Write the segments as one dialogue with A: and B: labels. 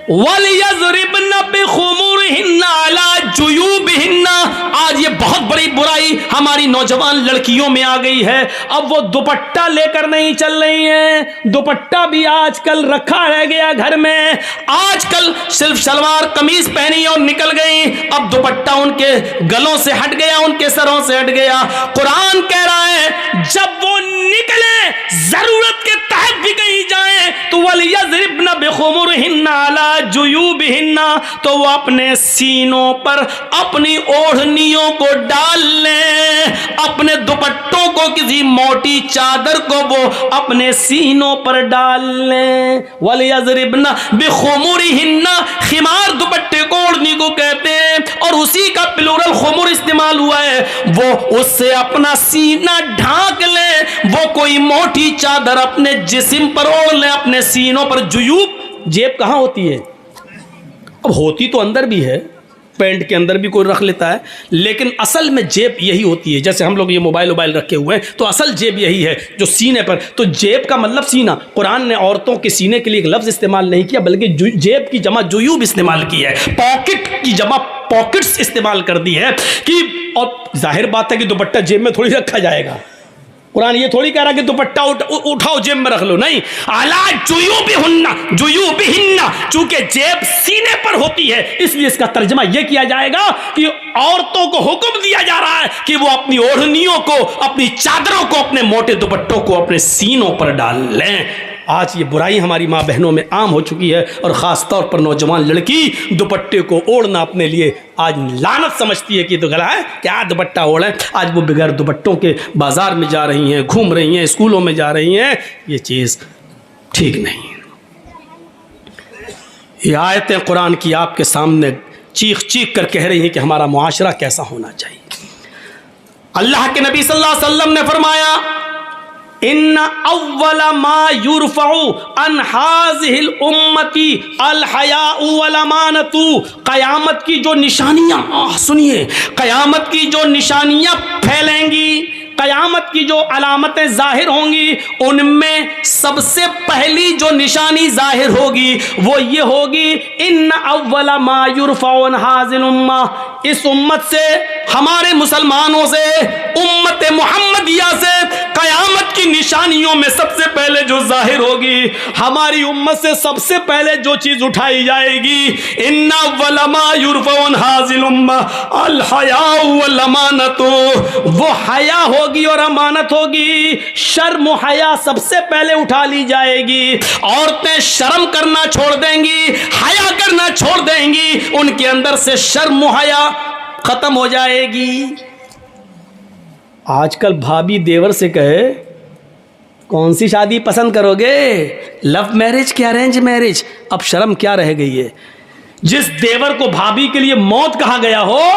A: وَلْيَضْرِبْنَ بِخُمُرِهِنَّ عَلَى جُيُوبِهِنَّ. آج یہ بہت بڑی برائی ہماری نوجوان لڑکیوں میں آ گئی ہے. اب وہ دوپٹہ لے کر نہیں چل رہی ہیں. دوپٹہ بھی آج کل رکھا رہ گیا گھر میں. آج کل صرف شلوار قمیض پہنی اور نکل گئی. اب دوپٹہ ان کے گلوں سے ہٹ گیا, ان کے سروں سے ہٹ گیا. قرآن کہہ رہا ہے جب وہ نکلے, ضرورت کے تحت بھی کہیں جائیں تو وَلْيَضْرِبْنَ بِخُمُرِهِنَّ عَلَى جُيُوبِهِنَّ, تو وہ اپنے سینوں پر اپنی اوڑھنیوں کو ڈال لیں, اپنے دوپٹوں کو, کسی موٹی چادر کو وہ اپنے سینوں پر ڈال لیں. وَلْيَضْرِبْنَ بِخُمُرِهِنَّ, خمار دوپٹے کو اوڑھنی کو کہتے ہیں, اور اسی کا پلورل خمر استعمال ہوا ہے. وہ اس سے اپنا سینہ ڈھانک لیں, وہ کوئی موٹی چادر اپنے جسم پر اوڑھ لیں, اپنے سینوں پر. جیوب, جیب کہاں ہوتی ہے؟ اب ہوتی تو اندر بھی ہے, پینٹ کے اندر بھی کوئی رکھ لیتا ہے, لیکن اصل میں جیب یہی ہوتی ہے. جیسے ہم لوگ یہ موبائل رکھے ہوئے ہیں تو اصل جیب یہی ہے جو سینے پر. تو جیب کا مطلب سینہ. قرآن نے عورتوں کے سینے کے لیے ایک لفظ استعمال نہیں کیا, بلکہ جیب کی جمع جیوب استعمال کی ہے. پاکٹ کی جمع پاکٹس استعمال کر دی ہے کہ, اور ظاہر بات ہے کہ دوپٹہ جیب میں تھوڑی رکھا جائے گا. قرآن یہ تھوڑی کہہ رہا کہ دوپٹہ اٹھاؤ جیب میں رکھ لو, نہیں. علی جیوبہن, چونکہ جیب سینے پر ہوتی ہے اس لیے اس کا ترجمہ یہ کیا جائے گا کہ عورتوں کو حکم دیا جا رہا ہے کہ وہ اپنی اوڑھنیوں کو, اپنی چادروں کو, اپنے موٹے دوپٹوں کو اپنے سینوں پر ڈال لیں. آج یہ برائی ہماری ماں بہنوں میں عام ہو چکی ہے, اور خاص طور پر نوجوان لڑکی دوپٹے کو اوڑھنا اپنے لیے آج لعنت سمجھتی ہے کہ تو گلا ہے, کیا دوپٹہ اوڑھیں. آج وہ بغیر دوپٹوں کے بازار میں جا رہی ہیں, گھوم رہی ہیں, اسکولوں میں جا رہی ہیں. یہ چیز ٹھیک نہیں. یہ آیتیں قرآن کی آپ کے سامنے چیخ چیخ کر کہہ رہی ہیں کہ ہمارا معاشرہ کیسا ہونا چاہیے. اللہ کے نبی صلی اللہ علیہ وسلم نے فرمایا ان اول ما یرفع عن هذه الامه الحیاء والامانۃ. قیامت کی جو نشانیاں, سنیے, قیامت کی جو نشانیاں پھیلیں گی, قیامت کی جو علامتیں ظاہر ہوں گی, ان میں سب سے پہلی جو نشانی ظاہر ہوگی وہ یہ ہوگی ان اول ما یرفع عن هذه الامه, اس امت سے, ہمارے مسلمانوں سے, امت محمدیہ سے قیامت کی نشانیوں میں سب سے پہلے جو ظاہر ہوگی, ہماری امت سے سب سے پہلے جو چیز اٹھائی جائے گی, ان اول ما یرفع عن هذه الامه الحیاء والامانۃ, وہ حیا ہوگی اور امانت ہوگی. شرم و حیا سب سے پہلے اٹھا لی جائے گی. عورتیں شرم کرنا چھوڑ دیں گی, حیا کرنا چھوڑ دیں گی, ان کے اندر سے شرم و حیا ختم ہو جائے گی. آج کل بھابھی دیور سے کہے کون سی شادی پسند کرو گے, لو میرج کہ ارینج میرج, اب شرم کیا رہ گئی ہے. جس دیور کو بھابھی کے لیے موت کہا گیا ہو,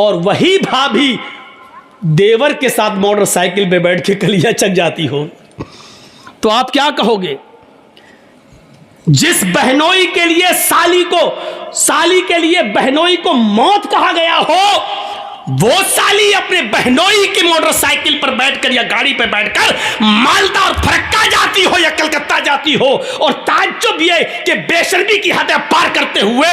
A: اور وہی بھابھی دیور کے ساتھ موٹر سائیکل پہ بیٹھ کے کلیاں چک جاتی ہو, تو آپ کیا کہو گے. جس بہنوئی کے لیے سالی کے لیے بہنوئی کو موت کہا گیا ہو, وہ سالی اپنے بہنوئی کی موٹر سائیکل پر بیٹھ کر یا گاڑی پہ بیٹھ کر مالدہ اور پھرکا جاتی ہو یا کلکتہ جاتی ہو, اور تعجب یہ کہ بے شرمی کی حدیں پار کرتے ہوئے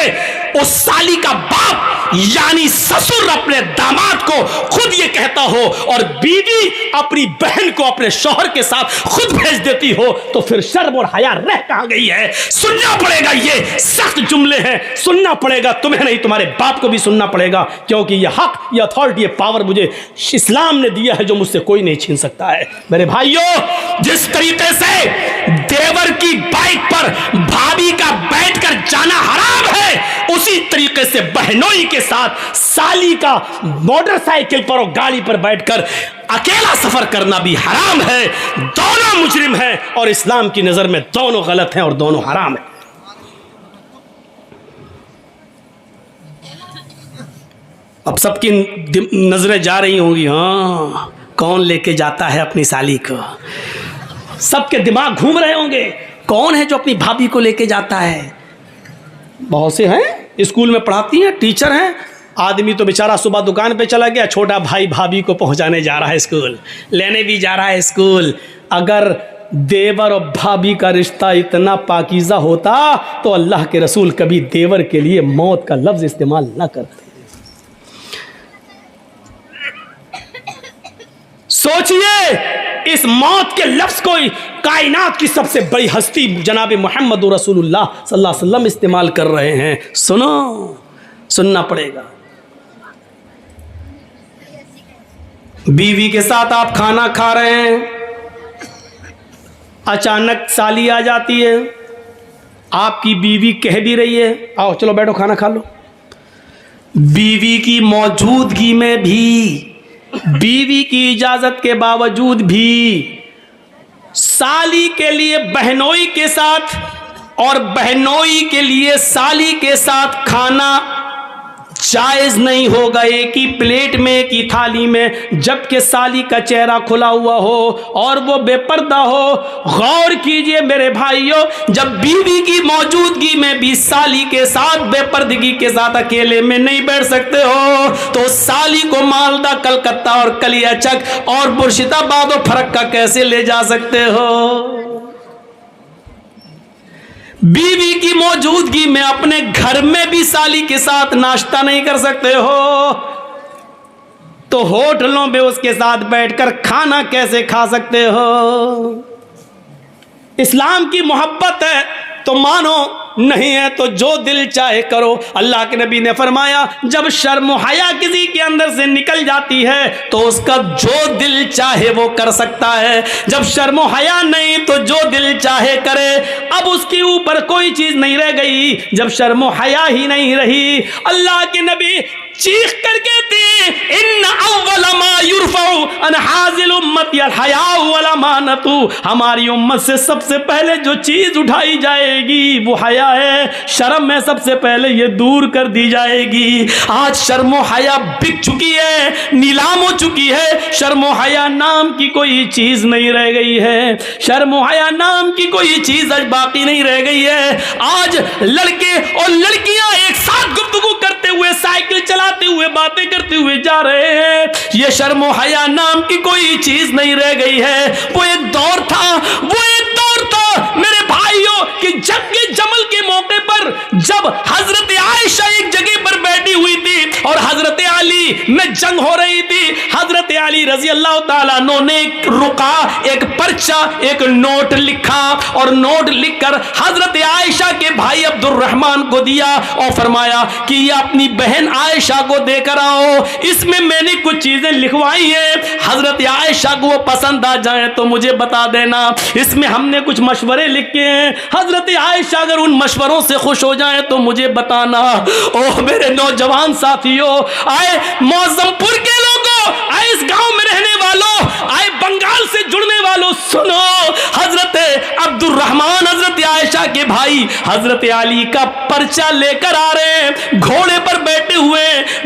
A: اس سالی کا باپ یعنی سسر اپنے داماد کو خود یہ کہتا ہو, اور بیوی اپنی بہن کو اپنے شوہر کے ساتھ خود بھیج دیتی ہو, تو پھر شرم اور حیا رہ کہاں گئی ہے. سننا پڑے گا, یہ سخت جملے ہیں, سننا پڑے گا, تمہیں نہیں تمہارے باپ کو بھی سننا پڑے گا, کیونکہ یہ حق, یہ اتھارٹی, یہ پاور مجھے اسلام نے دیا ہے جو مجھ سے کوئی نہیں چھین سکتا ہے. میرے بھائیوں, جس طریقے سے دیور کی بائک پر بھابھی کا بیٹھ کر جانا حرام ہے, اسی طریقے سے بہنوئی کے ساتھ سالی کا موٹر سائیکل پر اور گاڑی پر بیٹھ کر اکیلا سفر کرنا بھی حرام ہے. دونوں مجرم ہیں, اور اسلام کی نظر میں دونوں غلط ہیں اور دونوں حرام ہیں. اب سب کی نظریں جا رہی ہوں گی, ہاں کون لے کے جاتا ہے اپنی سالی کو. سب کے دماغ گھوم رہے ہوں گے, کون ہے جو اپنی بھابھی کو لے کے جاتا ہے. بہت سے ہیں, اسکول میں پڑھاتی ہیں, ٹیچر ہیں. آدمی تو بیچارہ صبح دکان پہ چلا گیا, چھوٹا بھائی بھابھی کو پہنچانے جا رہا ہے اسکول, لینے بھی جا رہا ہے اسکول. اگر دیور اور بھابھی کا رشتہ اتنا پاکیزہ ہوتا تو اللہ کے رسول کبھی دیور کے لیے موت کا لفظ استعمال نہ کرتے۔ سوچئے اس موت کے لفظ کو کائنات کی سب سے بڑی ہستی جناب محمد رسول اللہ صلی اللہ علیہ وسلم استعمال کر رہے ہیں۔ سننا پڑے گا۔ بیوی کے ساتھ آپ کھانا کھا رہے ہیں، اچانک سالی آ جاتی ہے، آپ کی بیوی کہہ بھی رہی ہے آؤ چلو بیٹھو کھانا کھا لو، بیوی کی موجودگی میں بھی، بیوی کی اجازت کے باوجود بھی سالی کے لیے بہنوئی کے ساتھ اور بہنوئی کے لیے سالی کے ساتھ کھانا جائز نہیں ہوگا، ایک ہی پلیٹ میں ایک ہی تھالی میں، جبکہ سالی کا چہرہ کھلا ہوا ہو اور وہ بے پردہ ہو۔ غور کیجئے میرے بھائیوں، جب بیوی کی موجودگی میں بھی سالی کے ساتھ بے پردگی کے ساتھ اکیلے میں نہیں بیٹھ سکتے ہو تو سالی کو مالدہ کلکتہ اور کلیا چک اور مرشد آباد و پھرکا کیسے لے جا سکتے ہو؟ بیوی کی موجودگی میں اپنے گھر میں بھی سالی کے ساتھ ناشتہ نہیں کر سکتے ہو تو ہوٹلوں میں اس کے ساتھ بیٹھ کر کھانا کیسے کھا سکتے ہو؟ اسلام کی محبت ہے تو مانو، نہیں ہے تو جو دل چاہے کرو۔ اللہ کے نبی نے فرمایا جب شرم و حیا کسی کے اندر سے نکل جاتی ہے تو اس کا جو دل چاہے وہ کر سکتا ہے، جب شرم و حیا نہیں تو جو دل چاہے کرے۔ اب اس کے اوپر کوئی چیز نہیں رہ گئی جب شرم و حیا ہی نہیں رہی۔ اللہ کے نبی چیخ کر کہتے ہیں ان اول ما یرفع عن حاذل امتی الحیاء والامانۃ، ہماری امت سے سب سے پہلے جو چیز اٹھائی جائے گی وہ حیا ہے، شرم میں سب سے پہلے یہ دور کر دی جائے گی۔ آج شرم و حیا بک چکی ہے، نیلام ہو چکی ہے، شرم و حیا نام کی کوئی چیز نہیں رہ گئی ہے، شرم و حیا نام کی کوئی چیز آج باقی نہیں رہ گئی ہے۔ آج لڑکے اور لڑکیاں ایک ساتھ گفتگو کرتے ہوئے، سائیکل چلاتے ہوئے، باتیں کرتے ہوئے جا رہے ہیں، یہ شرم و حیا نام کی کوئی چیز نہیں رہ گئی ہے۔ وہ ایک دور تھا میرے بھائیوں کہ جنگ جمل کے موقع پر جب حضرت عائشہ ایک جگہ پر بیٹھی ہوئی تھی اور حضرت علی میں جنگ ہو رہی تھی، حضرت علی رضی اللہ تعالیٰ عنہ نے ایک رکا، ایک پرچہ، ایک نوٹ لکھا اور نوٹ لکھ کر حضرت عائشہ کے بھائی عبد الرحمن کو دیا اور فرمایا کہ یہ اپنی بہن عائشہ کو دے کر آؤ، اس میں نے کچھ چیزیں لکھوائی ہیں، حضرت عائشہ کو وہ پسند آ جائیں تو مجھے بتا دینا، اس میں ہم نے کچھ مشورے لکھے ہیں، حضرت عائشہ اگر ان مشوروں سے خوش ہو جائیں تو مجھے بتانا۔ اوہ میرے نوجوان ساتھیوں، آئے معظم پور کے لوگوں، آئے اس گاؤں میں رہنے والوں، آئے بنگال سے جڑنے والوں، سنو، حضرت عبد الرحمن حضرت عائشہ کے بھائی حضرت علی کا پرچہ لے کر آ رہے ہیں، گھوڑے پر بیٹھے ہوئے،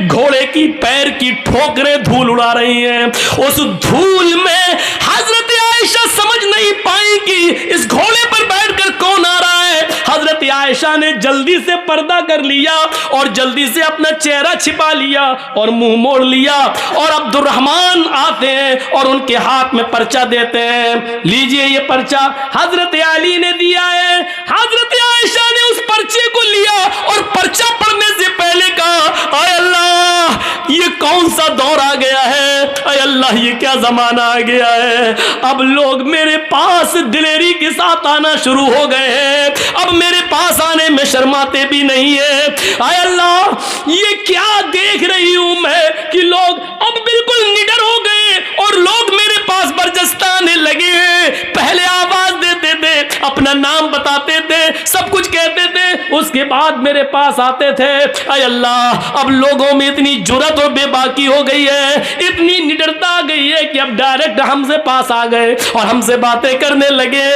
A: گھوڑے کی پیر کی ٹھوکریں دھول اڑا رہی ہیں، اس دھول میں حضرت عائشہ سمجھ نہیں پائیں کہ اس گھوڑے پر بیٹھ کر کون آ رہا ہے۔ حضرت عائشہ نے جلدی سے پردہ کر لیا اور جلدی سے اپنا چہرہ چھپا لیا اور منہ موڑ لیا، اور عبد الرحمن آتے ہیں اور ان کے ہاتھ میں پرچہ دیتے ہیں، لیجئے یہ پرچہ حضرت علی نے دیا ہے۔ حضرت عائشہ نے اس پرچے کو لیا اور پرچہ پڑھنے سے پہلے کہا اے اللہ یہ کون سا دور آ گیا ہے، اے اللہ یہ کیا زمانہ آ گیا ہے، اب لوگ میرے پاس دلیری کے ساتھ آنا شروع ہو گئے ہیں، اب میرے پاس آنے میں شرماتے بھی نہیں ہیں، اے اللہ یہ کیا دیکھ رہی ہوں میں کہ لوگ اب بالکل نڈر ہو گئے اور لوگ میرے پاس برجستہ آنے لگے ہیں، پہلے آواز دیتے تھے، اپنا نام بتاتے تھے، سب کچھ کہتے تھے، اس کے بعد میرے پاس آتے تھے، اے اللہ اب لوگوں میں اتنی جرات اور بے باکی ہو گئی ہے، اتنی نڈرتا آ گئی ہے کہ اب ڈائریکٹ ہم سے پاس آ گئے اور ہم سے باتیں کرنے لگے۔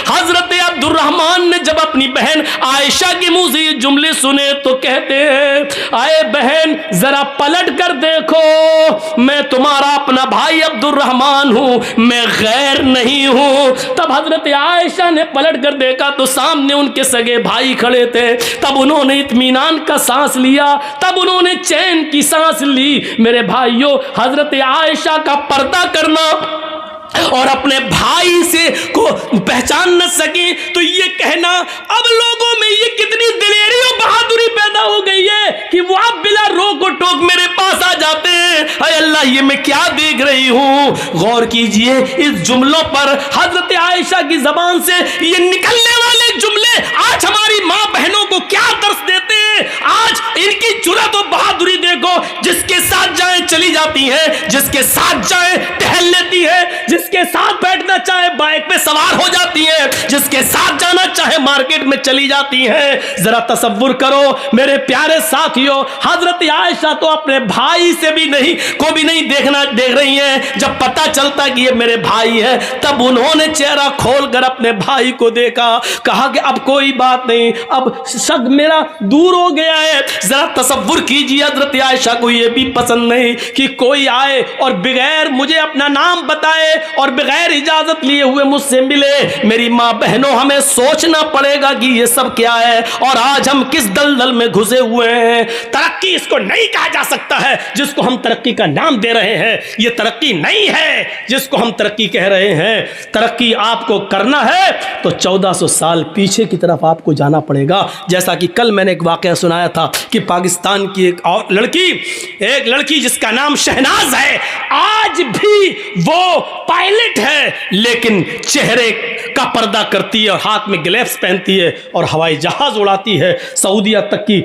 A: حضرت عبد الرحمن نے جب اپنی بہن عائشہ کے منہ سے یہ جملے سنے تو کہتے ہیں اے بہن ذرا پلٹ کر دیکھو، میں تمہارا اپنا بھائی عبد الرحمن ہوں، میں غیر نہیں ہوں۔ تب حضرت عائشہ نے پلٹ کر دیکھا تو سامنے ان کے سگے بھائی کھڑے تھے، تب انہوں نے اطمینان کا سانس لیا، تب انہوں نے چین کی سانس لی۔ میرے بھائیوں حضرت عائشہ کا پردہ کرنا اور اپنے بھائی سے کو پہچان نہ سکیں تو یہ کہنا اب لوگوں میں یہ کتنی دلیری اور بہادری پیدا ہو گئی ہے کہ وہ اب بلا روک و ٹوک میرے پاس آ جاتے ہیں. اے اللہ یہ میں کیا دیکھ رہی ہوں. غور کیجئے اس جملوں پر. حضرت عائشہ کی زبان سے یہ نکلنے والے جملے آج ہماری ماں بہنوں کو کیا درس دیتے ہیں. آج ان کی جرأت و بہادری دیکھو. جس کے ساتھ جائیں چلی جاتی ہے, جس کے ساتھ جائیں ٹہل لیتی ہے, جس کے ساتھ بیٹھنا چاہے بائک پہ سوار ہو جاتی ہے, جس کے ساتھ جانا چاہے مارکیٹ میں چلی جاتی ہے. ذرا تصور کرو میرے پیارے ساتھیوں, حضرت عائشہ تو اپنے بھائی سے بھی نہیں دیکھ رہی ہیں. جب پتہ چلتا کہ یہ میرے بھائی ہے تب انہوں نے چہرہ کھول کر اپنے بھائی کو دیکھا, کہا کہ اب کوئی بات نہیں, اب شک میرا دور ہو گیا ہے. ذرا تصور کیجیے حضرت عائشہ کو یہ بھی پسند نہیں کہ کوئی آئے اور بغیر مجھے اپنا نام بتائے اور بغیر اجازت لیے ہوئے مجھ سے ملے. میری ماں بہنوں ہمیں سوچنا پڑے گا کہ یہ سب کیا ہے اور آج ہم کس دلدل میں گھسے ہوئے ہیں. ترقی اس کو نہیں کہا جا سکتا ہے جس کو ہم ترقی کا نام دے رہے ہیں. یہ ترقی نہیں ہے جس کو ہم ترقی کہہ رہے ہیں. ترقی آپ کو کرنا ہے تو 1400 سال پیچھے کی طرف آپ کو جانا پڑے گا. جیسا کہ کل میں نے ایک واقعہ سنایا تھا کہ پاکستان کی ایک لڑکی جس کا نام شہناز ہے, آج بھی وہ پائلٹ ہے لیکن چہرے کا پردہ کرتی ہے اور ہاتھ میں گلیوز پہنتی ہے اور ہوائی جہاز اڑاتی ہے, سعودیہ تک کی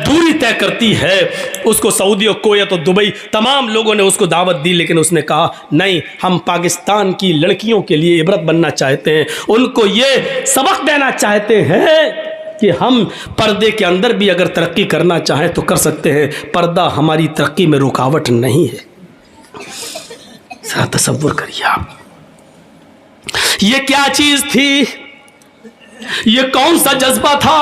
A: دوری طے کرتی ہے. اس کو سعودی اور کویت اور دبئی تمام لوگوں نے اس کو دعوت دی, لیکن اس نے کہا نہیں, ہم پاکستان کی لڑکیوں کے لیے عبرت بننا چاہتے ہیں, ان کو یہ سبق دینا چاہتے ہیں کہ ہم پردے کے اندر بھی اگر ترقی کرنا چاہیں تو کر سکتے ہیں. پردہ ہماری ترقی میں رکاوٹ نہیں ہے. ذرا تصور کریے آپ, یہ کیا چیز تھی, یہ کون سا جذبہ تھا.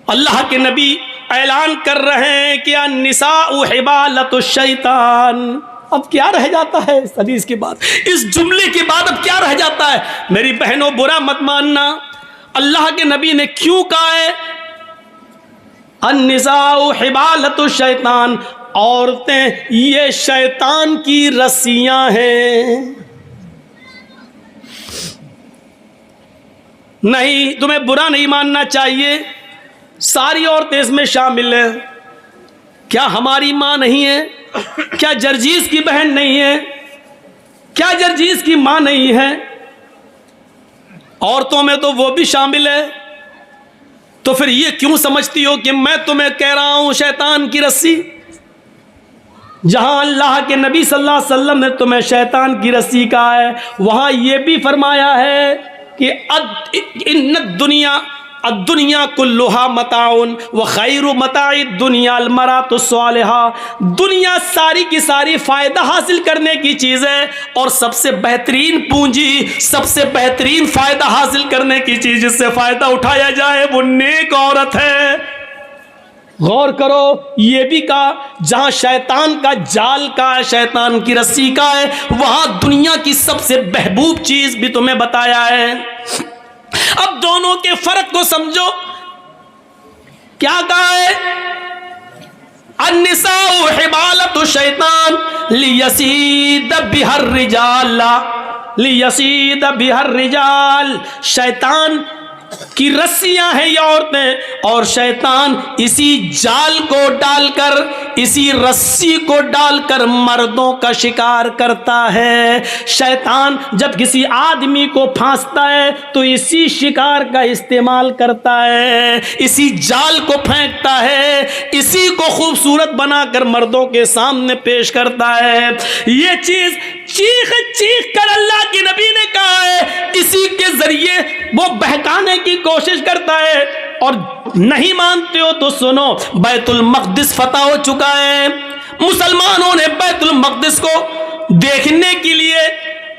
A: اللہ کے نبی اعلان کر رہے ہیں کہ النساء حبالۃ الشیطان. اب کیا رہ جاتا ہے اس حدیث کے بعد, اس جملے کے بعد اب کیا رہ جاتا ہے. میری بہنوں برا مت ماننا, اللہ کے نبی نے کیوں کہا ہے النساء حبالۃ الشیطان, عورتیں یہ شیطان کی رسیاں ہیں. نہیں, تمہیں برا نہیں ماننا چاہیے, ساری عورتیں اس میں شامل ہیں. کیا ہماری ماں نہیں ہے, کیا جرجیز کی بہن نہیں ہے, کیا جرجیز کی ماں نہیں ہے. عورتوں میں تو وہ بھی شامل ہے. تو پھر یہ کیوں سمجھتی ہو کہ میں تمہیں کہہ رہا ہوں شیطان کی رسی, جہاں اللہ کے نبی صلی اللہ علیہ وسلم نے تمہیں شیطان کی رسی کہا ہے وہاں یہ بھی فرمایا ہے کہ ان الدنیا کلھا متاع وخیر متاع الدنیا المرأۃ الصالحہ. دنیا ساری کی ساری فائدہ حاصل کرنے کی چیز ہے اور سب سے بہترین پونجی, سب سے بہترین فائدہ حاصل کرنے کی چیز جس سے فائدہ اٹھایا جائے وہ نیک عورت ہے. غور کرو, یہ بھی کہا جہاں شیطان کا جال کا ہے, شیطان کی رسی کا ہے, وہاں دنیا کی سب سے محبوب چیز بھی تمہیں بتایا ہے. اب دونوں کے فرق کو سمجھو. کیا کہا ہے النساء حبالۃ الشیطان لیصید بها الرجال, لیصید بها الرجال. شیطان کی رسیاں ہیں یہ عورتیں اور شیطان اسی جال کو ڈال کر, اسی رسی کو ڈال کر مردوں کا شکار کرتا ہے. شیطان جب کسی آدمی کو پھانستا ہے تو اسی شکار کا استعمال کرتا ہے, اسی جال کو پھینکتا ہے, اسی کو خوبصورت بنا کر مردوں کے سامنے پیش کرتا ہے. یہ چیز چیخ کر اللہ کے نبی نے کہا ہے, اسی کے ذریعے وہ بہکانے کی کوشش کرتا ہے. اور نہیں مانتے ہو تو سنو, بیت المقدس فتح ہو چکا ہے. مسلمانوں نے بیت المقدس کو دیکھنے کے لیے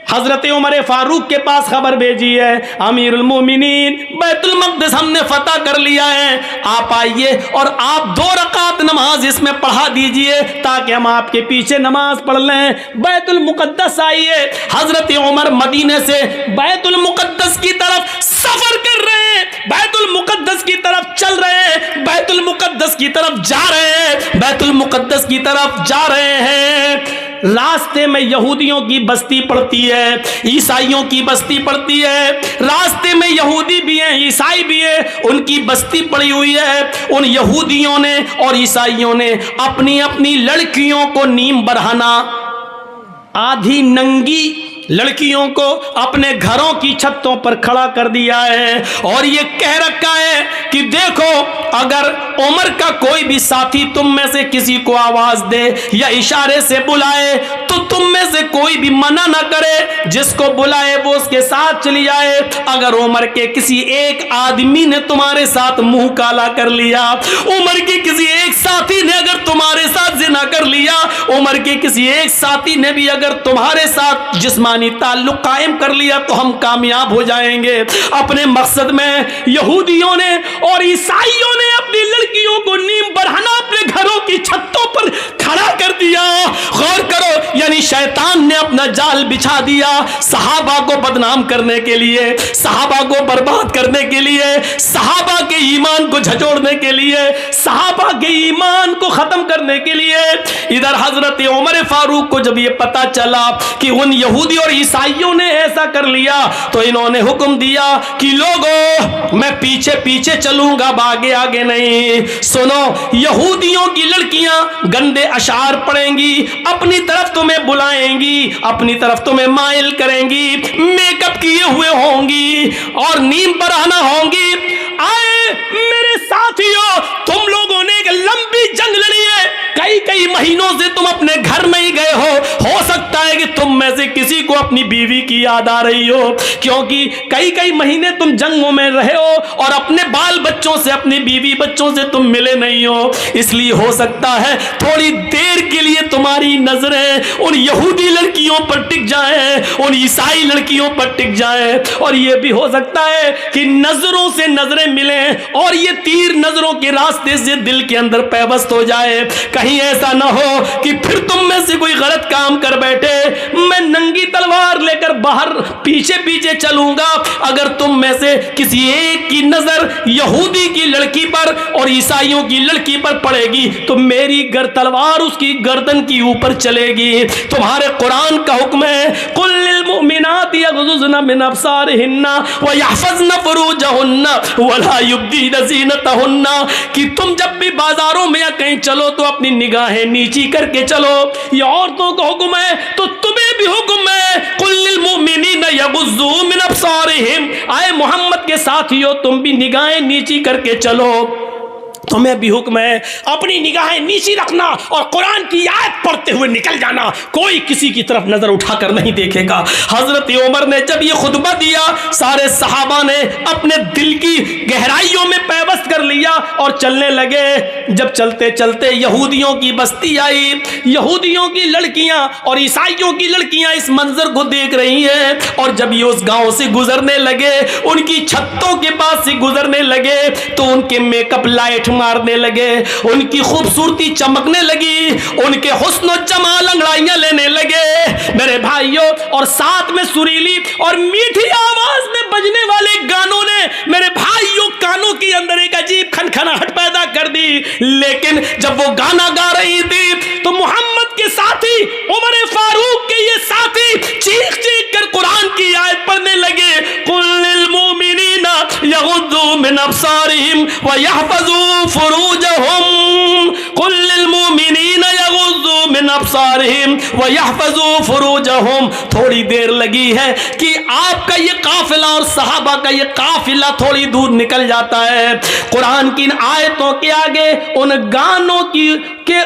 A: حضرت عمر فاروق کے پاس خبر بھیجی ہے, امیر المومنین بیت المقدس ہم نے فتح کر لیا ہے, آپ آئیے اور آپ 2 رکعت نماز اس میں پڑھا دیجئے تاکہ ہم آپ کے پیچھے نماز پڑھ لیں. بیت المقدس آئیے. حضرت عمر مدینے سے بیت المقدس کی طرف سفر کر رہے ہیں, بیت المقدس کی طرف چل رہے ہیں, بیت المقدس کی طرف جا رہے ہیں, بیت المقدس کی طرف جا رہے ہیں. راستے میں یہودیوں کی بستی پڑتی ہے، عیسائیوں کی بستی پڑتی ہے، راستے میں یہودی بھی ہیں عیسائی بھی ہیں، ان کی بستی پڑی ہوئی ہے۔ ان یہودیوں نے اور عیسائیوں نے اپنی اپنی لڑکیوں کو نیم برہنہ، آدھی ننگی لڑکیوں کو اپنے گھروں کی چھتوں پر کھڑا کر دیا ہے، اور یہ کہہ رکھا ہے کہ دیکھو اگر عمر کا کوئی بھی ساتھی تم میں سے کسی کو آواز دے یا اشارے سے بلائے تو تم میں سے کوئی بھی منع نہ کرے، جس کو بلائے وہ اس کے ساتھ چلی جائے۔ اگر عمر کے کسی ایک آدمی نے تمہارے ساتھ منہ کالا کر لیا، عمر کے کسی ایک ساتھی نے اگر تمہارے ساتھ زنا کر لیا، عمر کے کسی ایک ساتھی نے بھی اگر تمہارے ساتھ جسمانی تعلق قائم کر لیا تو ہم کامیاب ہو جائیں گے۔ اپنے مقصد میں یہودیوں نے اور عیسائیوں نے اپنی لڑکیوں کو نیم برہنہ اپنے گھروں کی چھتوں پر کھڑا کر دیا۔ غور کرو، یعنی شیطان نے اپنا جال بچھا دیا صحابہ کو بدنام کرنے کے لیے، صحابہ کو برباد کرنے کے لیے، صحابہ کے ایمان کو جھنجھوڑنے کے لیے، صحابہ کے ایمان کو ختم کرنے کے لیے۔ ادھر حضرت عمر فاروق کو جب یہ پتا چلا کہ ان یہودی اور عیسائیوں نے ایسا کر لیا تو انہوں نے حکم دیا کہ لوگوں میں پیچھے پیچھے چلوں گا، آگے آگے نہیں۔ سنو، یہودیوں کی لڑکیاں گندے اشعار پڑھیں گی، اپنی طرف تمہیں بلائیں گی، اپنی طرف تمہیں مائل کریں گی، میک اپ کیے ہوئے ہوں گی اور نیم برہنہ ہوں گی۔ آئے میرے ساتھیوں، تم لوگوں نے ایک لمبی جنگ لڑی ہے، کئی مہینوں سے تم اپنے گھر میں ہی گئے ہو سکتا ہے کہ تم میں سے کسی کو اپنی بیوی کی یاد آ رہی ہو، کیونکہ کئی مہینے تم جنگوں میں رہے ہو اور اپنے بال بچوں سے، اپنی بیوی بچوں سے تم ملے نہیں ہو، اس لیے ہو سکتا ہے تھوڑی دیر کے لیے تمہاری نظریں ان یہودی لڑکیوں پر ٹک جائیں، ان عیسائی لڑکیوں پر ٹک جائیں، اور یہ بھی ہو سکتا ہے کہ نظروں سے نظریں ملیں اور یہ تیر نظروں کے راستے سے دل کے اندر پیوست ہو جائے۔ کہیں ایسا نہ ہو کہ پھر تم میں سے کوئی غلط کام کر بیٹھے، میں ننگی تلوار لے کر باہر پیچھے پیچھے چلوں گا۔ اگر تم میں سے کسی ایک کی نظر یہودی کی لڑکی پر اور عیسائیوں کی لڑکی پر پڑے گی تو میری تلوار اس کی گردن کی اوپر چلے گی۔ تمہارے قرآن کا حکم ہے قل للمؤمنات یغضضن من ابصارهن ويحفظن فروجهن ولا يبدين زينتهن، کہ تم جب بھی بازاروں میں یا کہیں چلو تو اپنی نگاہیں نیچی کر کے چلو۔ یہ عورتوں کا حکم ہے تو تمہیں بھی حکم ہے قل للمؤمنین یغضوا من ابصارهم، آئے محمد کے ساتھیو تم بھی نگاہیں نیچی کر کے چلو۔ تمہیں بھی حکم ہے اپنی نگاہیں نیچی رکھنا اور قرآن کی آیت پڑھتے ہوئے نکل جانا، کوئی کسی کی طرف نظر اٹھا کر نہیں دیکھے گا۔ حضرت عمر نے جب یہ خطبہ دیا، سارے صحابہ نے اپنے دل کی گہرائیوں میں پیوست کر لیا اور چلنے لگے۔ جب چلتے چلتے یہودیوں کی بستی آئی، یہودیوں کی لڑکیاں اور عیسائیوں کی لڑکیاں اس منظر کو دیکھ رہی ہیں، اور جب یہ اس گاؤں سے گزرنے لگے، ان کی چھتوں کے پاس سے گزرنے لگے تو ان کے میک اپ لائٹ مارنے لگے، ان کی خوبصورتی چمکنے لگی، ان کے حسن و جمال انگڑائیاں لینے لگے۔ میرے بھائیوں، اور ساتھ میں سریلی اور میٹھی آواز میں بجنے والے گانوں نے میرے بھائیوں کانوں کے اندر ایک عجیب کھنکھناہٹ پیدا کر دی۔ لیکن جب وہ گانا گا رہی تھی تو محمد کے ساتھی، عمر فاروق کے یہ ساتھی چیخ چیخ کر قرآن کی آیت پڑھنے لگے قل للمؤمنین یغضوا من ابصارهم ويحفظوا فروجهم، قل للمؤمنین یغضوا من ابصارهم ويحفظوا فروجهم۔ تھوڑی دیر لگی ہے کہ آپ کا یہ قافلہ اور صحابہ کا یہ قافلہ تھوڑی دور نکل جاتا ہے۔ قرآن کی ان آیتوں کے آگے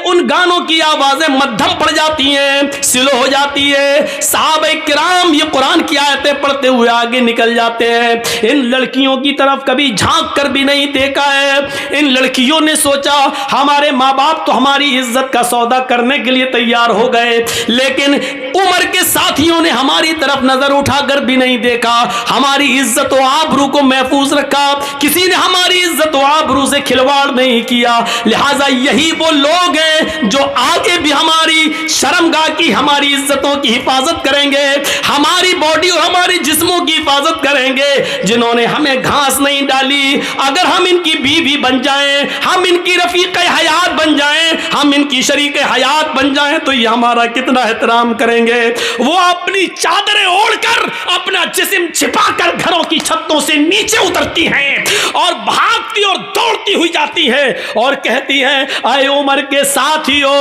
A: ان گانوں کی آوازیں مدھم پڑ جاتی ہیں، سلو ہو جاتی ہے۔ صحابہ کرام یہ قرآن کی آیتیں پڑھتے ہوئے آگے نکل جاتے ہیں۔ ان لڑکیوں کی طرف کبھی جھانک کر بھی نہیں دیکھا ہے۔ ان لڑکیوں نے سوچا ہمارے ماں باپ تو ہماری عزت کا سودا کرنے کے لیے تیار ہو گئے، لیکن عمر کے ساتھیوں نے ہماری طرف نظر اٹھا کر بھی نہیں دیکھا، ہماری عزت و آبرو کو محفوظ رکھا، کسی نے ہماری عزت و آبرو سے کھلواڑ نہیں کیا۔ لہٰذا یہی وہ لوگ ہیں جو آگے بھی ہماری شرمگاہ کی، ہماری عزتوں کی حفاظت کریں گے، ہماری باڈی اور ہمارے جسموں کی حفاظت کریں گے، جنہوں نے ہمیں گھاس نہیں ڈالی۔ اگر ہم ان کی بیوی بن جائیں، ہم ان کی رفیق حیات بن جائیں، ہم ان کی شریک حیات بن جائیں تو یہ ہمارا کتنا احترام کریں گے. وہ اپنی چادریں اوڑھ کر اپنا جسم چھپا کر گھروں کی چھتوں سے نیچے اترتی ہیں اور بھاگتی اور دوڑتی ہوئی جاتی ہے اور کہتی ہیں اے عمر کے ساتھیو،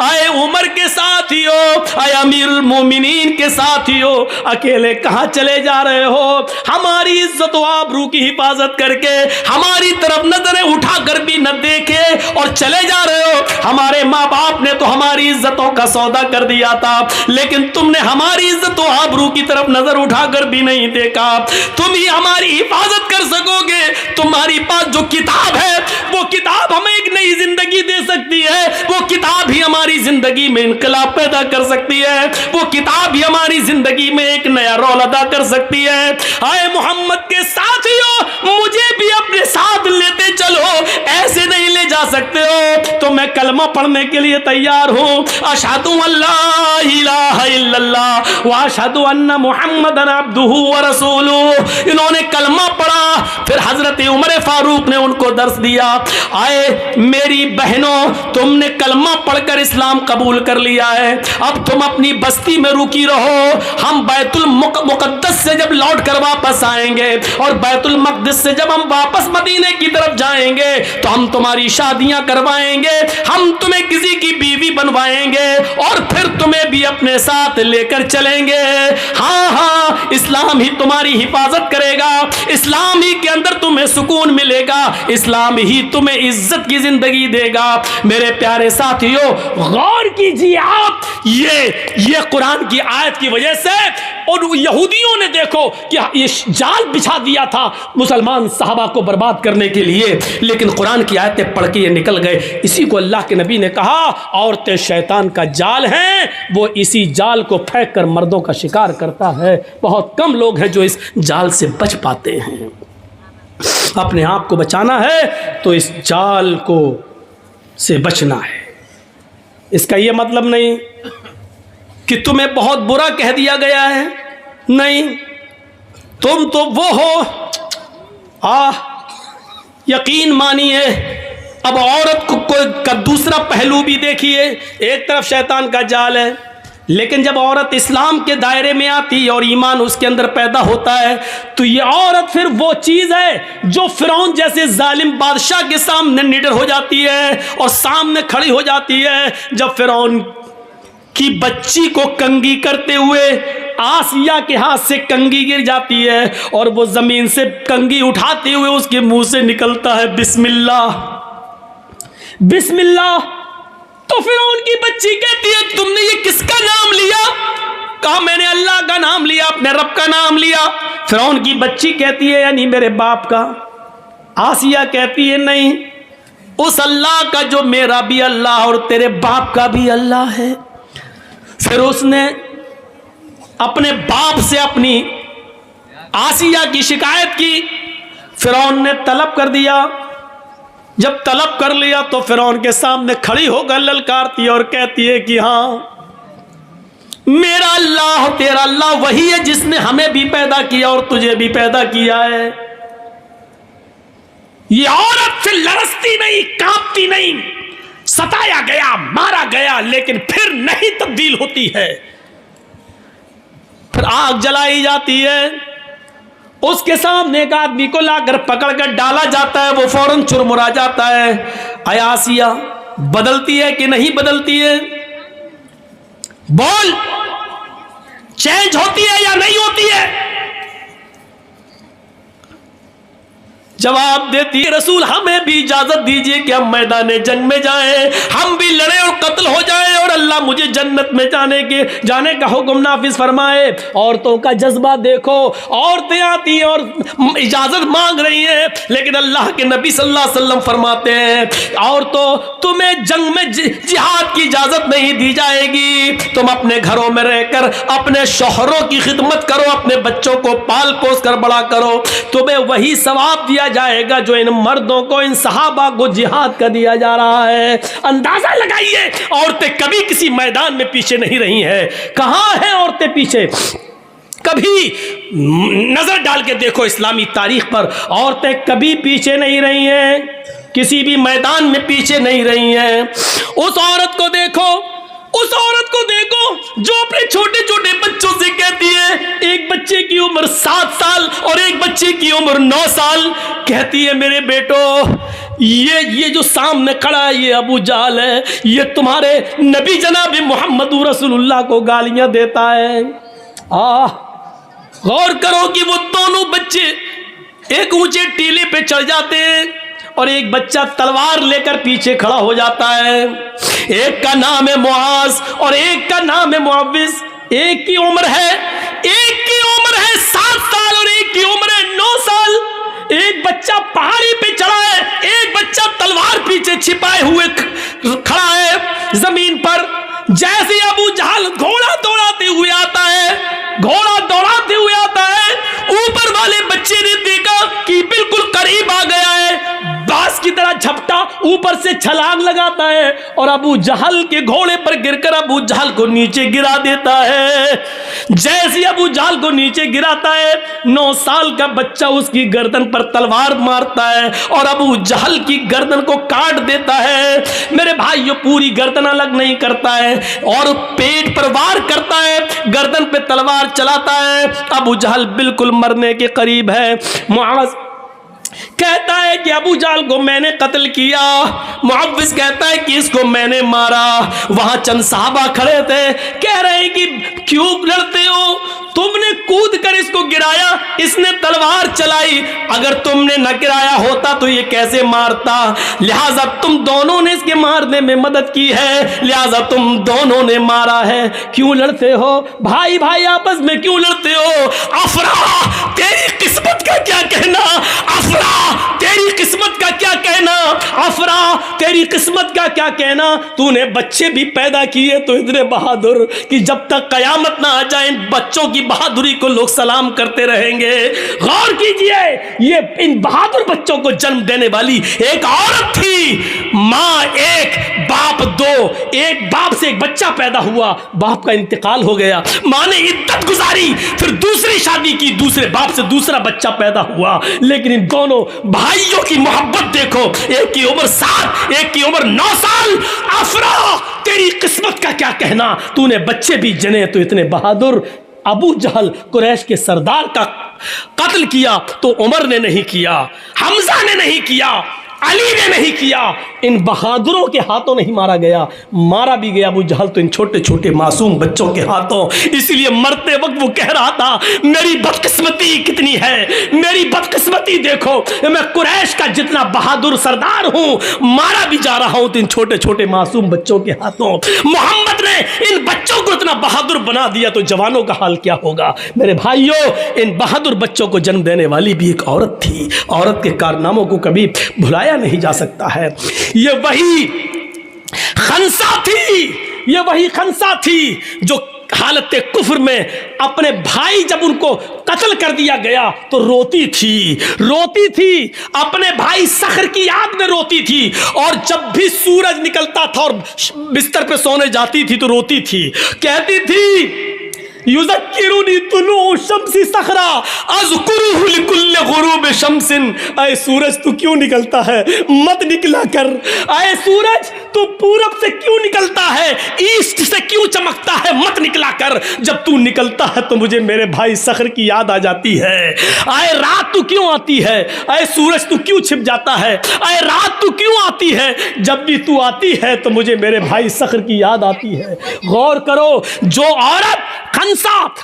A: اے عمر کے ساتھیو، اے امیر المومنین کے ساتھیو، اکیلے کہاں چلے جا رہے ہو؟ ہماری عزت و آبرو کی حفاظت کر کے ہماری طرف نظریں اٹھا کر بھی نہ دیکھے اور چلے جا رہے ہو. ہمارے ماں باپ نے تو ہماری عزتوں کا سودا کر دیا تھا، لیکن تم نے ہماری عزت و آبرو کی طرف نظر اٹھا کر بھی نہیں دیکھا. تم ہی ہماری حفاظت کر سکو گے. تمہاری پاس جو کتاب ہے وہ کتاب ہمیں ایک نئی زندگی دے سکتی ہے. وہ کتاب ہی ہماری زندگی میں انقلاب پیدا کر سکتی ہے. وہ کتاب ہی ہماری زندگی میں ایک نیا رول ادا کر سکتی ہے. اے محمد کے ساتھیو، مجھے بھی اپنے ساتھ لیتے چلو. ایسے نہیں لے جا سکتے ہو تو میں کلمہ پڑھنے کے لیے تیار ہوں. اشہد ان لا الہ الا اللہ واشہد ان محمدن عبدہ ورسولہ. انہوں نے کلمہ پڑھا. پھر حضرت عمر فاروق نے ان کو درس دیا. آئے میری بہنوں، تم نے کلمہ پڑھ کر اسلام قبول کر لیا ہے، اب تم اپنی بستی میں رکی رہو. ہم بیت المقدس سے جب لوٹ کر واپس آئیں گے اور بیت المقدس سے جب ہم واپس مدینے کی طرف جائیں گے تو ہم تمہاری شادیاں کروائیں گے، ہم تمہیں کسی کی بیوی بنوائیں گے اور پھر تمہیں بھی اپنے ساتھ لے کر چلیں گے. ہاں ہاں، اسلام ہی تمہاری حفاظت کرے گا، اسلام ہی کے اندر تمہیں سکون ملے گا، اسلام ہی تمہیں عزت کی زندگی دے گا. میرے پیارے ساتھیو، غور کیجیے آپ، یہ قرآن کی آیت کی وجہ سے اور یہودیوں نے دیکھو کہ یہ جال بچھا دیا تھا مسلمان صحابہ کو برباد کرنے کے لیے، لیکن قرآن کی آیتیں پڑھ کے یہ نکل گئے. اسی کو اللہ کے نبی نے کہا عورتیں شیطان کا جال ہیں، وہ اسی جال کو پھینک کر مردوں کا شکار کرتا ہے. بہت کم لوگ ہیں جو اس جال سے بچ پاتے ہیں. اپنے آپ کو بچانا ہے تو اس جال کو سے بچنا ہے. اس کا یہ مطلب نہیں کہ تمہیں بہت برا کہہ دیا گیا ہے، نہیں، تم تو وہ ہو. یقین مانیے. اب عورت کو کا دوسرا پہلو بھی دیکھیے. ایک طرف شیطان کا جال ہے، لیکن جب عورت اسلام کے دائرے میں آتی اور ایمان اس کے اندر پیدا ہوتا ہے تو یہ عورت پھر وہ چیز ہے جو فرعون جیسے ظالم بادشاہ کے سامنے نڈر ہو جاتی ہے اور سامنے کھڑی ہو جاتی ہے. جب فرعون کی بچی کو کنگھی کرتے ہوئے آسیہ کے ہاتھ سے کنگھی گر جاتی ہے اور وہ زمین سے کنگھی اٹھاتے ہوئے اس کے منہ سے نکلتا ہے بسم اللہ، بسم اللہ، تو فرعون کی بچی کہتی ہے تم نے یہ کس کا نام لیا؟ کہا میں نے اللہ کا نام لیا، اپنے رب کا نام لیا. فرعون کی بچی کہتی ہے یعنی میرے باپ کا. آسیہ کہتی ہے نہیں، اس اللہ کا جو میرا بھی اللہ اور تیرے باپ کا بھی اللہ ہے. پھر اس نے اپنے باپ سے اپنی آسیہ کی شکایت کی. فرعون نے طلب کر دیا. جب طلب کر لیا تو فرعون کے سامنے کھڑی ہو کر للکارتی اور کہتی ہے کہ ہاں میرا اللہ تیرا اللہ وہی ہے جس نے ہمیں بھی پیدا کیا اور تجھے بھی پیدا کیا ہے. یہ عورت پھر لرزتی نہیں، کانپتی نہیں، ستایا گیا، مارا گیا، لیکن پھر نہیں تبدیل ہوتی ہے. پھر آگ جلائی جاتی ہے، اس کے سامنے ایک آدمی کو لا کر پکڑ کر ڈالا جاتا ہے، وہ فوراً چرمرا جاتا ہے. اے آسیہ، بدلتی ہے کہ نہیں بدلتی ہے؟ بول، چینج ہوتی ہے یا نہیں ہوتی ہے؟ جواب دیتی ہے رسول ہمیں بھی اجازت دیجئے کہ ہم میدان جنگ میں جائیں، ہم بھی لڑیں اور قتل ہو جائیں اور اللہ مجھے جنت میں جانے کا حکم نافذ فرمائے. عورتوں کا جذبہ دیکھو، عورتیں آتی ہیں اور اجازت مانگ رہی ہیں، لیکن اللہ کے نبی صلی اللہ علیہ وسلم فرماتے ہیں عورتوں تمہیں جنگ میں جہاد کی اجازت نہیں دی جائے گی، تم اپنے گھروں میں رہ کر اپنے شوہروں کی خدمت کرو، اپنے بچوں کو پال پوس کر بڑا کرو، تمہیں وہی ثواب دیا جائے گا جو ان مردوں کو، ان صحابہ کو جہاد کا دیا جا رہا ہے. اندازہ لگائیے عورتیں کبھی کسی میدان میں پیچھے نہیں رہی ہیں. کہاں ہیں عورتیں پیچھے؟ کبھی نظر ڈال کے دیکھو اسلامی تاریخ پر، عورتیں کبھی پیچھے نہیں رہی ہیں، کسی بھی میدان میں پیچھے نہیں رہی ہیں. اس عورت کو دیکھو اس عورت کو دیکھو جو اپنے چھوٹے چھوٹے بچوں سے کہتی ہے، ایک بچے کی عمر 7 سال اور ایک بچے کی عمر 9 سال، کہتی ہے میرے بیٹو یہ جو سامنے کھڑا ہے یہ ابو جہل ہے، یہ تمہارے نبی جناب محمد رسول اللہ کو گالیاں دیتا ہے۔ غور کرو کہ وہ دونوں بچے ایک اونچے ٹیلے پہ چڑھ جاتے ہیں اور ایک بچہ تلوار لے کر پیچھے کھڑا ہو جاتا ہے۔ ایک کا نام ہے معاذ اور ایک کا نام ہے معوذ۔ ایک کی عمر ہے 7 سال اور ایک کی عمر ہے 9 سال۔ ایک بچہ پہاڑی پہ چڑھا ہے، ایک بچہ تلوار پیچھے چھپائے ہوئے کھڑا ہے زمین پر۔ جیسے ابو جہل گھوڑا دوڑاتے ہوئے آتا ہے، اوپر والے بچے نے دیکھا کہ بالکل قریب آ گیا ہے، باز کی طرح جھپٹا اوپر سے چھلانگ لگاتا ہے اور ابو جہل کے گھوڑے پر گر کر ابو جہل کو نیچے گرا دیتا ہے۔ جیسے ابو جہل کو نیچے گراتا ہے، 9 سال کا بچہ اس کی گردن پر تلوار مارتا ہے اور ابو جہل کی گردن کو کاٹ دیتا ہے۔ میرے بھائیو پوری گردن الگ نہیں کرتا ہے اور پیٹ پر وار کرتا ہے، گردن پہ تلوار چلاتا ہے۔ ابو جہل بالکل مرنے کے قریب ہے۔ معاذ کہتا ہے کہ ابو جہل کو میں نے قتل کیا، معوذ کہتا ہے کہ اس کو میں نے مارا۔ وہاں چند صحابہ کھڑے تھے، کہہ رہے ہیں کہ کیوں لڑتے ہو، تم نے کود کر اس کو گرایا، اس نے تلوار چلائی، اگر تم نے نہ گرایا ہوتا تو یہ کیسے مارتا، لہٰذا تم دونوں نے اس کے مارنے میں مدد کی ہے، لہٰذا تم دونوں نے مارا ہے، کیوں لڑتے ہو بھائی بھائی آپس میں کیوں لڑتے ہو؟ افرا تیری قسمت کا کیا کہنا، افرا تیری قسمت کا کیا کہنا، افرا تیری قسمت کا کیا کہنا، تو نے بچے بھی پیدا کیے تو اتنے بہادر کہ جب تک قیامت نہ آ جائے بچوں کی بہادری کو لوگ سلام کرتے رہیں گے۔ غور کیجئے، یہ ان بہادر بچوں کو جنم دینے والی ایک عورت تھی، ماں ایک باپ دو، ایک باپ سے ایک بچہ پیدا ہوا، باپ کا انتقال ہو گیا، ماں نے عدت گزاری، پھر دوسری شادی کی، دوسرے باپ سے دوسرا بچہ پیدا ہوا، لیکن ان دونوں بھائیوں کی محبت دیکھو، ایک کی عمر 7 ایک کی عمر 9 سال۔ افرا تیری قسمت کا کیا کہنا، تو نے بچے بھی جنے تو اتنے بہادر۔ ابو جہل قریش کے سردار کا قتل کیا تو عمر نے نہیں کیا، حمزہ نے نہیں کیا، علی نے نہیں کیا، ان بہادروں کے ہاتھوں نہیں مارا گیا، مارا بھی گیا ابو جہل تو ان چھوٹے چھوٹے معصوم بچوں کے ہاتھوں۔ اس لیے مرتے وقت وہ کہہ رہا تھا میری بدقسمتی کتنی ہے، میری بدقسمتی دیکھو، میں قریش کا جتنا بہادر سردار ہوں مارا بھی جا رہا ہوں تو ان چھوٹے چھوٹے معصوم بچوں کے ہاتھوں۔ محمد نے ان بچوں کو اتنا بہادر بنا دیا تو جوانوں کا حال کیا ہوگا؟ میرے بھائیوں ان بہادر بچوں کو جنم دینے والی بھی ایک عورت تھی، عورت کے کارناموں کو کبھی بھلایا نہیں جا سکتا ہے۔ یہ وہی خنسا تھی جو حالت کفر میں اپنے بھائی جب ان کو قتل کر دیا گیا تو روتی تھی اپنے بھائی صخر کی یاد میں روتی تھی، اور جب بھی سورج نکلتا تھا اور بستر پہ سونے جاتی تھی تو روتی تھی، کہتی تھی یذکرنی طلوع الشمس صخرا اذکرہ لکل غروب شمس۔ اے سورج تو کیوں نکلتا ہے، مت نکلا کر، اے سورج تو پورب سے کیوں نکلتا ہے، ایسٹ سے کیوں چمکتا ہے، مت نکلا کر، جب تو نکلتا ہے تو مجھے میرے بھائی صخر کی یاد آ جاتی ہے۔ اے رات تو کیوں آتی ہے، اے سورج تو کیوں چھپ جاتا ہے، اے رات تو کیوں آتی ہے، جب بھی تو آتی ہے تو مجھے میرے بھائی صخر کی یاد آتی ہے۔ غور کرو، جو عورت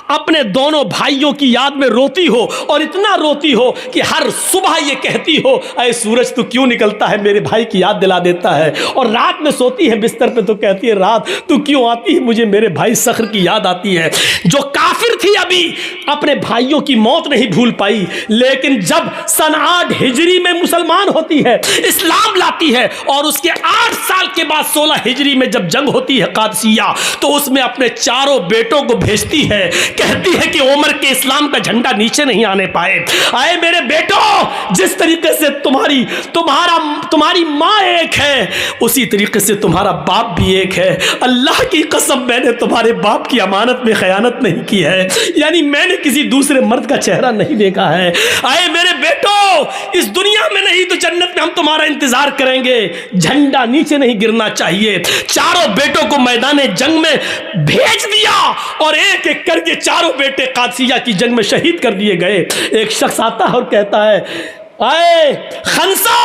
A: اپنے دونوں بھائیوں کی یاد میں روتی ہو اور اتنا روتی ہو کہ ہر صبح یہ کہتی ہو اے سورج تو کیوں نکلتا ہے، میرے بھائی کی یاد دلا دیتا ہے، اور رات میں سوتی ہے بستر پہ تو کہتی ہے رات تو کیوں آتی ہے، مجھے میرے بھائی صخر کی یاد آتی ہے۔ جو کافر تھی ابھی اپنے بھائیوں کی موت نہیں بھول پائی، لیکن جب سن 8 ہجری میں مسلمان ہوتی ہے، اسلام لاتی ہے، اور اس کے 8 سال کے بعد 16 ہجری میں جب جنگ ہوتی ہے قادسیہ، تو اس میں اپنے چاروں بیٹوں کو بھیجتی ہے، کہتی ہے کہ عمر کے اسلام کا جھنڈا نیچے نہیں آنے پائے۔ اے میرے بیٹو، جس طریقے سے تمہاری ماں ایک ہے اسی طریقے سے تمہارا باپ بھی ایک ہے، اللہ کی قسم میں نے تمہارے باپ کی امانت میں خیانت نہیں کی ہے، یعنی میں نے کسی دوسرے مرد کا چہرہ نہیں دیکھا ہے۔ اے میرے بیٹو، اس دنیا میں نہیں تو جنت میں ہم تمہارا انتظار انتظار کریں گے، جھنڈا نیچے نہیں گرنا چاہیے۔ چاروں بیٹوں کو میدان جنگ میں بھیج دیا اور ایک ایک کر کے چاروں بیٹے قادسیہ کی جنگ میں شہید کر دیے گئے۔ ایک شخص آتا ہے اور کہتا ہے اے خنسا،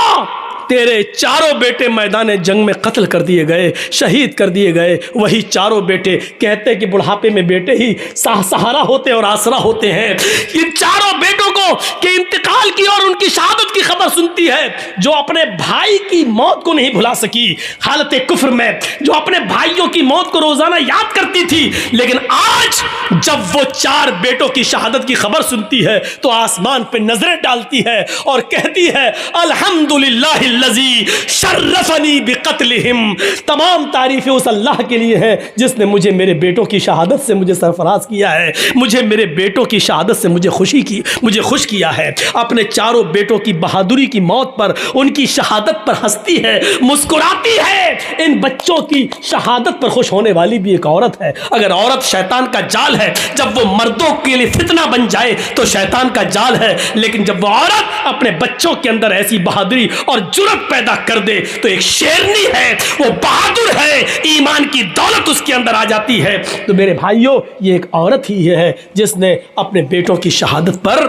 A: تیرے چاروں بیٹے میدان جنگ میں قتل کر دیے گئے، شہید کر دیے گئے۔ وہی چاروں بیٹے کہتے کہ بڑھاپے میں بیٹے ہی سہارا ہوتے اور آسرا ہوتے ہیں۔ ان چاروں بیٹوں کو کہ انتقال کی اور ان کی شہادت کی خبر سنتی ہے، جو اپنے بھائی کی موت کو نہیں بھلا سکی حالت کفر میں، جو اپنے بھائیوں کی موت کو روزانہ یاد کرتی تھی، لیکن آج جب وہ چار بیٹوں کی شہادت کی خبر سنتی ہے تو آسمان پہ نظریں ڈالتی ہے اور کہتی ہے الحمدللہ الذی شرفنی بقتلہم، تمام تعریفیں اس اللہ کے لیے ہے جس نے مجھے میرے بیٹوں کی شہادت سے مجھے سرفراز کیا ہے، مجھے میرے بیٹوں کی شہادت سے مجھے خوش کیا ہے۔ اپنے چاروں بیٹوں کی بہادری کی موت پر، ان کی شہادت پر ہنستی ہے، مسکراتی ہے۔ ان بچوں کی شہادت پر خوش ہونے والی بھی ایک عورت ہے۔ اگر عورت شیطان کا جال ہے، جب وہ مردوں کے لیے فتنہ بن جائے تو شیطان کا جال ہے، لیکن جب وہ عورت اپنے بچوں کے اندر ایسی بہادری اور جرأت پیدا کر دے تو ایک شیرنی ہے، وہ بہادر ہے، ایمان کی دولت اس کے اندر آ جاتی ہے۔ تو میرے بھائیوں، یہ ایک عورت ہی ہے جس نے اپنے بیٹوں کی شہادت پر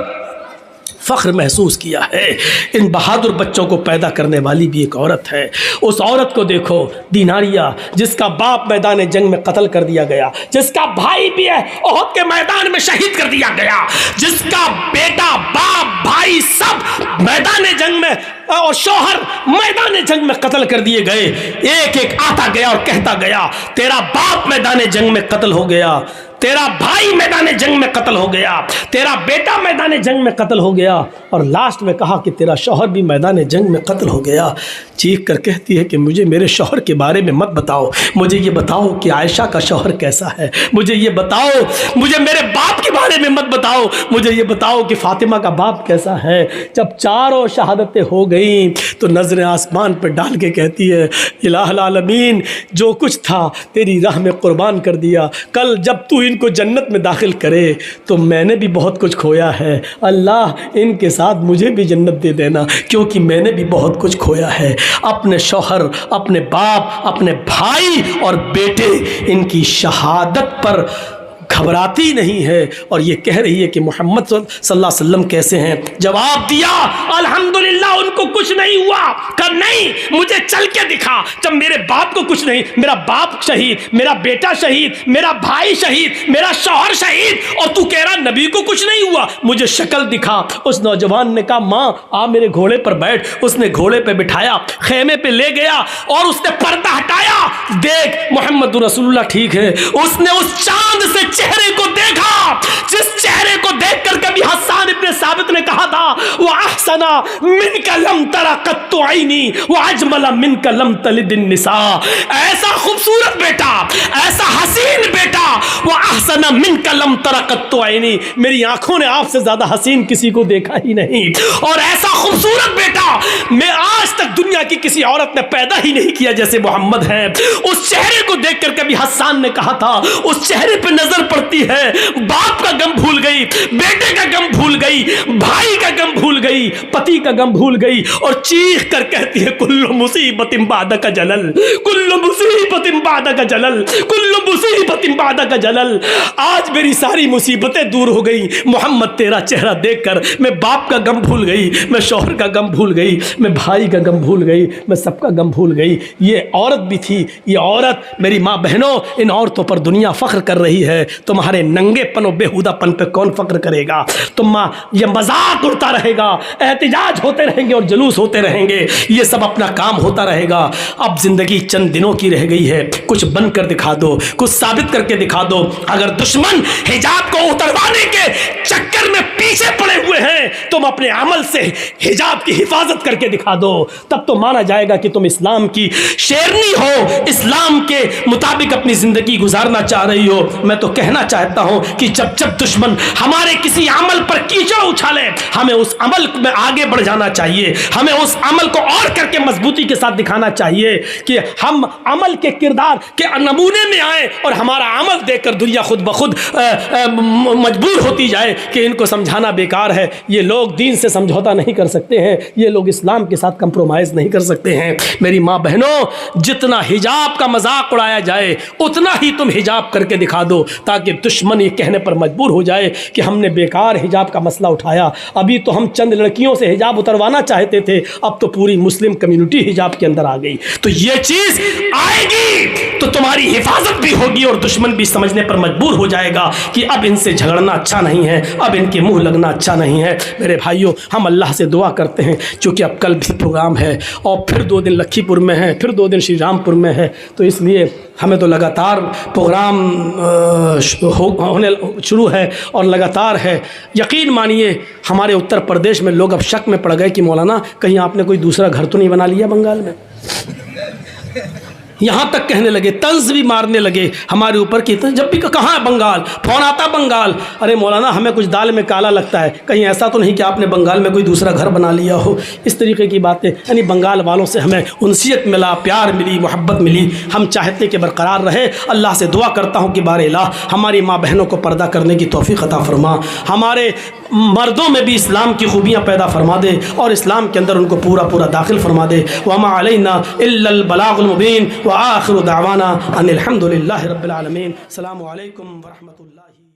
A: فخر محسوس کیا ہے۔ ان بہادر بچوں کو پیدا کرنے والی بھی ایک عورت ہے۔ اس عورت کو دیکھو، دیناریہ، جس کا باپ میدان جنگ میں قتل کر دیا گیا، جس کا بھائی بھی ہے احد کے میدان میں شہید کر دیا گیا، جس کا بیٹا، باپ، بھائی سب میدان جنگ میں اور شوہر میدان جنگ میں قتل کر دیے گئے، ایک ایک آتا گیا اور کہتا گیا تیرا باپ میدان جنگ میں قتل ہو گیا، تیرا بھائی میدان جنگ میں قتل ہو گیا، تیرا بیٹا میدان جنگ میں قتل ہو گیا، اور لاسٹ میں کہا کہ تیرا شوہر بھی میدان جنگ میں قتل ہو گیا۔ چیخ کر کہتی ہے کہ مجھے میرے شوہر کے بارے میں مت بتاؤ، مجھے یہ بتاؤ کہ عائشہ کا شوہر کیسا ہے، مجھے یہ بتاؤ، مجھے میرے باپ کے بارے میں مت بتاؤ، مجھے یہ بتاؤ کہ فاطمہ کا باپ کیسا ہے۔ جب چاروں شہادتیں ہو گئیں تو نظریں آسمان پر ڈال کے کہتی ہے الہ العالمین، جو کچھ تھا تیری راہ میں قربان کر دیا، کل جب تو ان کو جنت میں داخل کرے تو میں نے بھی بہت کچھ کھویا ہے، اللہ ان کے ساتھ مجھے بھی جنت دے دینا، کیونکہ میں نے بھی بہت کچھ کھویا ہے۔ اپنے شوہر، اپنے باپ، اپنے بھائی اور بیٹے، ان کی شہادت پر گھبراتی نہیں ہے، اور یہ کہہ رہی ہے کہ محمد صلی اللہ علیہ وسلم کیسے ہیں۔ جواب دیا الحمدللہ، ان کو کچھ نہیں ہوا، کہ نہیں مجھے چل کے دکھا، جب میرے باپ کو کچھ نہیں، میرا باپ شہید، میرا بیٹا شہید، میرا بھائی شہید، میرا شوہر شہید، اور تو کہہ رہا نبی کو کچھ نہیں ہوا، مجھے شکل دکھا۔ اس نوجوان نے کہا ماں آ میرے گھوڑے پر بیٹھ۔ اس نے گھوڑے پہ بٹھایا، خیمے پہ لے گیا اور اس نے پردہ ہٹایا، دیکھ محمد رسول اللہ ٹھیک ہے۔ اس نے اس چاند سے چہرے کو دیکھا جس چہرے کو دیکھ کر کبھی حسان ابن ثابت نے کہا تھا وَأَحْسَنَ مِنْكَ لَمْ تَرَ قَطُّ عَيْنِي وَأَجْمَلَ مِنْكَ لَمْ تَلِدِ النِّسَاء، ایسا خوبصورت بیٹا، ایسا حسین بیٹا، وَأَحْسَنَ مِنْكَ لَمْ تَرَ قَطُّ عَيْنِي، میری آنکھوں نے آپ سے زیادہ حسین کسی کو دیکھا ہی نہیں، اور ایسا خوبصورت بیٹا میں آج تک دنیا کی کسی عورت نے پیدا ہی نہیں کیا جیسے محمد ہیں۔ اس چہرے کو دیکھ کر کبھی حسان نے کہا تھا، اس چہرے پہ نظر پڑتی ہے، باپ کا غم بھول گئی، بیٹے کا غم بھول گئی، بھائی کا غم بھول گئی، پتی کا غم بھول گئی، اور چیخ کر کہتی ہے کل مصیبت بعدک جلل، کل مصیبت بعدک جلل، کل مصیبت بعدک جلل۔ آج میری ساری مصیبتیں دور ہو گئی محمد، تیرا چہرہ دیکھ کر میں باپ کا غم بھول گئی، میں شوہر کا غم بھول گئی، میں بھائی کا غم بھول گئی، میں سب کا غم بھول گئی۔ یہ عورت بھی تھی، یہ عورت میری ماں بہنوں، ان عورتوں پر دنیا فخر کر رہی ہے، تمہارے ننگے پن و بےہودہ پن پہ کون فخر کرے گا؟ یہ مذاق اڑتا رہے گا، احتجاج ہوتے رہیں گے اور جلوس ہوتے رہیں گے، یہ سب اپنا کام ہوتا رہے گا۔ اب زندگی چند دنوں کی رہ گئی ہے، کچھ بن کر دکھا دو، کچھ ثابت کر کے دکھا دو۔ اگر دشمن حجاب کو اتروانے کے چکر میں پیچھے پڑے ہوئے ہیں، تم اپنے عمل سے حجاب کی حفاظت کر کے دکھا دو، تب تو مانا جائے گا کہ تم اسلام کی شیرنی ہو، اسلام کے مطابق اپنی زندگی گزارنا چاہ رہی ہو۔ میں تو کہنا چاہتا ہوں کہ جب دشمن ہمارے کسی عمل پر کیچڑ اچھالے، ہمیں اس عمل میں آگے بڑھ جانا چاہیے، ہمیں اس عمل کو اور کر کے مضبوطی کے ساتھ دکھانا چاہیے کہ ہم عمل کے کردار کے نمونے میں آئیں، اور ہمارا عمل دیکھ کر دنیا خود بخود مجبور ہوتی جائے کہ ان کو سمجھانا بیکار ہے، یہ لوگ دین سے سمجھوتا نہیں کر سکتے ہیں، یہ لوگ اسلام کے ساتھ کمپرومائز نہیں نہیں کر سکتے ہیں۔ میری ماں بہنوں، جتنا حجاب کا مذاق اڑایا جائے اتنا ہی تم حجاب کر کے دکھا دو، تاکہ دشمن یہ کہنے پر مجبور ہو جائے کہ ہم نے بیکار حجاب کا مسئلہ اٹھایا۔ ابھی تو ہم چند لڑکیوں سے حجاب اتروانا چاہتے تھے، اب تو پوری مسلم کمیونٹی حجاب کے اندر آ گئی۔ تو یہ چیز آئے گی تو تمہاری حفاظت بھی ہوگی اور دشمن بھی سمجھنے پر مجبور ہو جائے گا کہ اب ان سے جھگڑنا اچھا نہیں ہے، اب ان کے منہ لگنا اچھا نہیں ہے۔ میرے بھائیوں، ہم اللہ سے دعا کرتے ہیں، چونکہ اب کل بھی پروگرام ہے اور پھر 2 دن لکھی پور میں ہے، پھر 2 دن شری رام پور میں ہے، تو اس لیے ہمیں تو لگاتار پروگرام ہونے شروع ہے اور لگاتار ہے۔ یقین مانیے ہمارے اتر پردیش میں لوگ اب شک میں پڑ گئے کہ مولانا کہیں آپ نے کوئی دوسرا گھر تو نہیں بنا لیا بنگال میں۔ یہاں تک کہنے لگے، طنز بھی مارنے لگے ہمارے اوپر کی، جب بھی کہاں ہے بنگال، فون آتا بنگال، ارے مولانا ہمیں کچھ دال میں کالا لگتا ہے، کہیں ایسا تو نہیں کہ آپ نے بنگال میں کوئی دوسرا گھر بنا لیا ہو۔ اس طریقے کی باتیں، یعنی بنگال والوں سے ہمیں انسیت ملا، پیار ملی، محبت ملی، ہم چاہتے کہ برقرار رہے۔ اللہ سے دعا کرتا ہوں کہ بار الہ ہماری ماں بہنوں کو پردہ کرنے کی توفیق عطا فرما، ہمارے مردوں میں بھی اسلام کی خوبیاں پیدا فرما دے اور اسلام کے اندر ان کو پورا داخل فرما دے۔ وما علینا الا البلاغ المبین وآخر دعوانا ان الحمد للہ رب العالمین۔ السلام علیکم ورحمۃ اللہ۔